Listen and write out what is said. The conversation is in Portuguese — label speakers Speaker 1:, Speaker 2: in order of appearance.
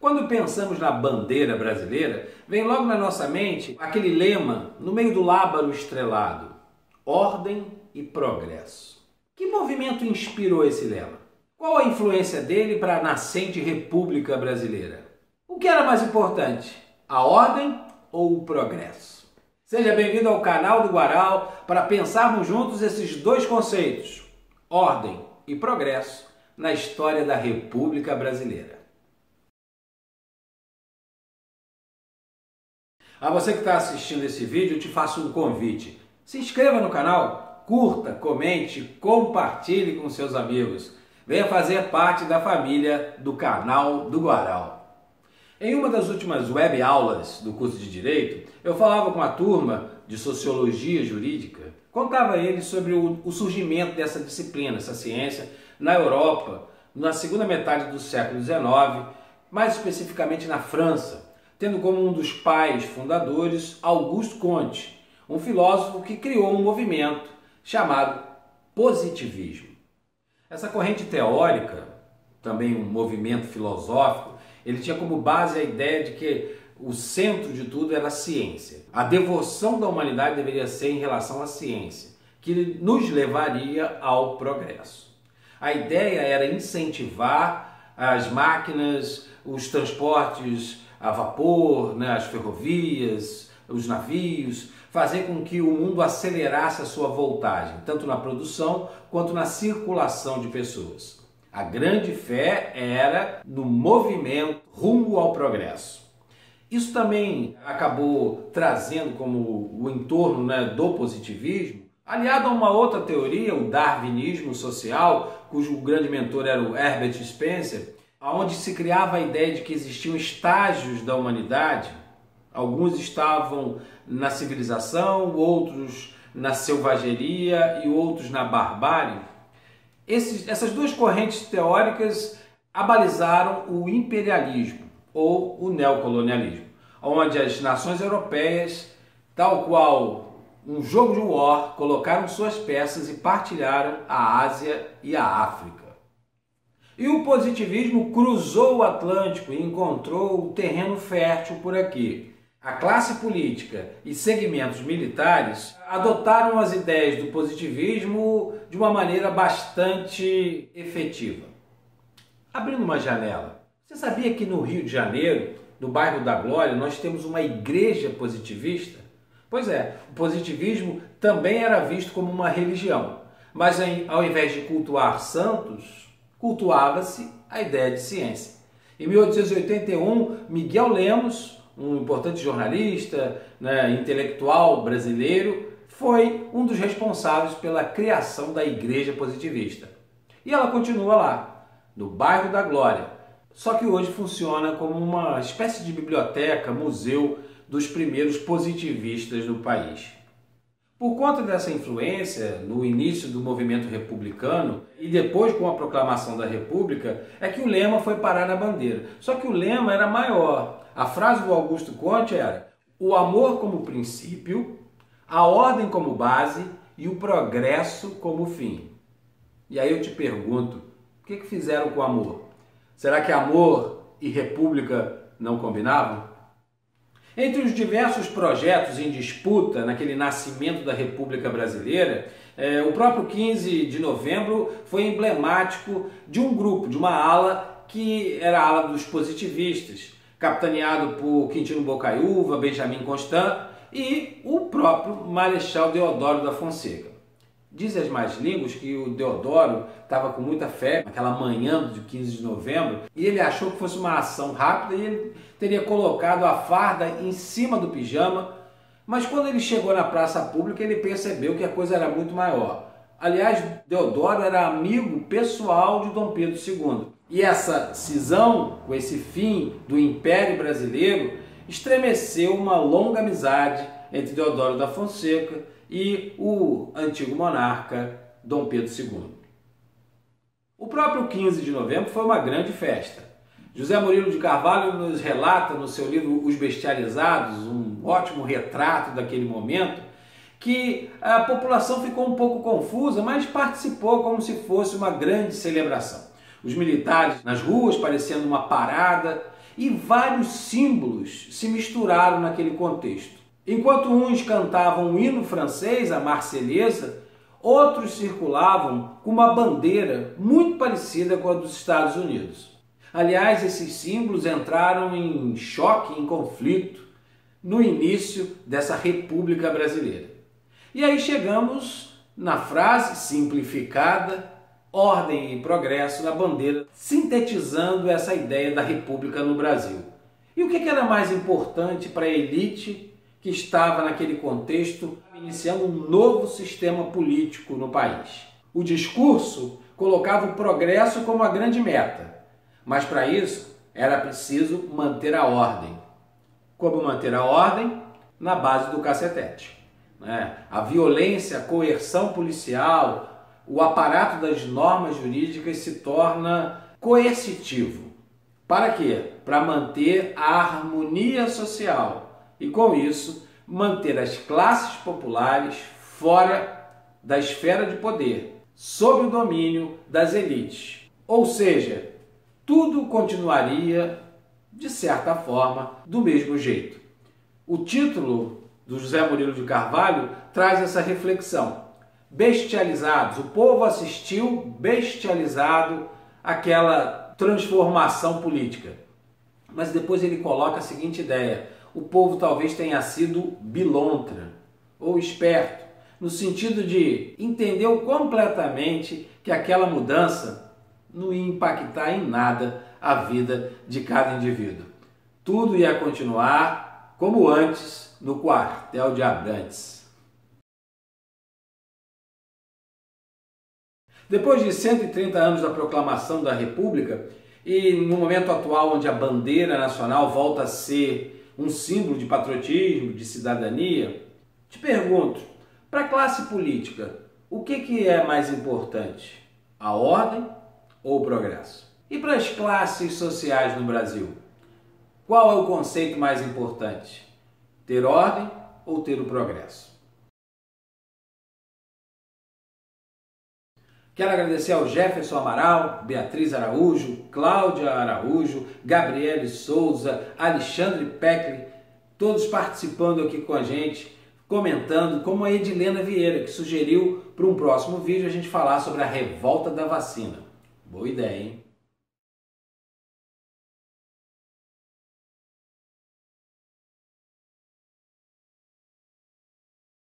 Speaker 1: Quando pensamos na bandeira brasileira, vem logo na nossa mente aquele lema no meio do lábaro estrelado: ordem e progresso. Que movimento inspirou esse lema? Qual a influência dele para a nascente República Brasileira? O que era mais importante, a ordem ou o progresso? Seja bem-vindo ao canal do Guaral para pensarmos juntos esses dois conceitos, ordem e progresso, na história da República Brasileira. A você que está assistindo esse vídeo, eu te faço um convite. Se inscreva no canal, curta, comente, compartilhe com seus amigos. Venha fazer parte da família do canal do Guaral. Em uma das últimas web aulas do curso de Direito, eu falava com a turma de Sociologia Jurídica, contava a eles sobre o surgimento dessa disciplina, essa ciência, na Europa, na segunda metade do século XIX, mais especificamente na França, tendo como um dos pais fundadores Auguste Comte, um filósofo que criou um movimento chamado positivismo. Essa corrente teórica, também um movimento filosófico, ele tinha como base a ideia de que o centro de tudo era a ciência. A devoção da humanidade deveria ser em relação à ciência, que nos levaria ao progresso. A ideia era incentivar as máquinas, os transportes a vapor, as ferrovias, os navios, fazer com que o mundo acelerasse a sua voltagem, tanto na produção quanto na circulação de pessoas. A grande fé era no movimento rumo ao progresso. Isso também acabou trazendo como o entorno do positivismo, aliado a uma outra teoria, o darwinismo social, cujo grande mentor era o Herbert Spencer, onde se criava a ideia de que existiam estágios da humanidade. Alguns estavam na civilização, outros na selvageria e outros na barbárie. Essas duas correntes teóricas abalizaram o imperialismo ou o neocolonialismo, onde as nações europeias, tal qual um jogo de war, colocaram suas peças e partilharam a Ásia e a África. E o positivismo cruzou o Atlântico e encontrou o terreno fértil por aqui. A classe política e segmentos militares adotaram as ideias do positivismo de uma maneira bastante efetiva. Abrindo uma janela, você sabia que no Rio de Janeiro, no bairro da Glória, nós temos uma igreja positivista? Pois é, o positivismo também era visto como uma religião, mas ao invés de cultuar santos, cultuava-se a ideia de ciência. Em 1881, Miguel Lemos, um importante jornalista, intelectual brasileiro, foi um dos responsáveis pela criação da Igreja Positivista. E ela continua lá, no bairro da Glória, só que hoje funciona como uma espécie de biblioteca, museu dos primeiros positivistas do país. Por conta dessa influência, no início do movimento republicano e depois com a proclamação da República, é que o lema foi parar na bandeira. Só que o lema era maior. A frase do Auguste Comte era: o amor como princípio, a ordem como base e o progresso como fim. E aí eu te pergunto, o que fizeram com o amor? Será que amor e república não combinavam? Entre os diversos projetos em disputa naquele nascimento da República Brasileira, o próprio 15 de novembro foi emblemático de um grupo, de uma ala que era a ala dos positivistas, capitaneado por Quintino Bocaiúva, Benjamin Constant e o próprio Marechal Deodoro da Fonseca. Dizem as más línguas que o Deodoro estava com muita fé naquela manhã de 15 de novembro e ele achou que fosse uma ação rápida e ele teria colocado a farda em cima do pijama, mas quando ele chegou na praça pública ele percebeu que a coisa era muito maior. Aliás, Deodoro era amigo pessoal de Dom Pedro II. E essa cisão, com esse fim do Império Brasileiro, estremeceu uma longa amizade entre Deodoro da Fonseca e o antigo monarca Dom Pedro II. O próprio 15 de novembro foi uma grande festa. José Murilo de Carvalho nos relata no seu livro Os Bestializados, um ótimo retrato daquele momento, que a população ficou um pouco confusa, mas participou como se fosse uma grande celebração. Os militares nas ruas parecendo uma parada e vários símbolos se misturaram naquele contexto. Enquanto uns cantavam o hino francês, a Marselhesa, outros circulavam com uma bandeira muito parecida com a dos Estados Unidos. Aliás, esses símbolos entraram em choque, em conflito, no início dessa República Brasileira. E aí chegamos na frase simplificada, ordem e progresso na bandeira, sintetizando essa ideia da República no Brasil. E o que era mais importante para a elite que estava naquele contexto, iniciando um novo sistema político no país? O discurso colocava o progresso como a grande meta, mas para isso era preciso manter a ordem. Como manter a ordem? Na base do cacetete. A violência, a coerção policial, o aparato das normas jurídicas se torna coercitivo. Para quê? Para manter a harmonia social e, com isso, manter as classes populares fora da esfera de poder, sob o domínio das elites. Ou seja, tudo continuaria, de certa forma, do mesmo jeito. O título do José Murilo de Carvalho traz essa reflexão. Bestializados, o povo assistiu bestializado àquela transformação política. Mas depois ele coloca a seguinte ideia: o povo talvez tenha sido bilontra ou esperto, no sentido de entendeu completamente que aquela mudança não ia impactar em nada a vida de cada indivíduo. Tudo ia continuar como antes no quartel de Abrantes. Depois de 130 anos da proclamação da República e no momento atual onde a bandeira nacional volta a ser um símbolo de patriotismo, de cidadania, te pergunto, para a classe política, o que é mais importante? A ordem ou o progresso? E para as classes sociais no Brasil, qual é o conceito mais importante? Ter ordem ou ter o progresso? Quero agradecer ao Jefferson Amaral, Beatriz Araújo, Cláudia Araújo, Gabriele Souza, Alexandre Peckley, todos participando aqui com a gente, comentando, como a Edilena Vieira, que sugeriu para um próximo vídeo a gente falar sobre a revolta da vacina. Boa ideia, hein?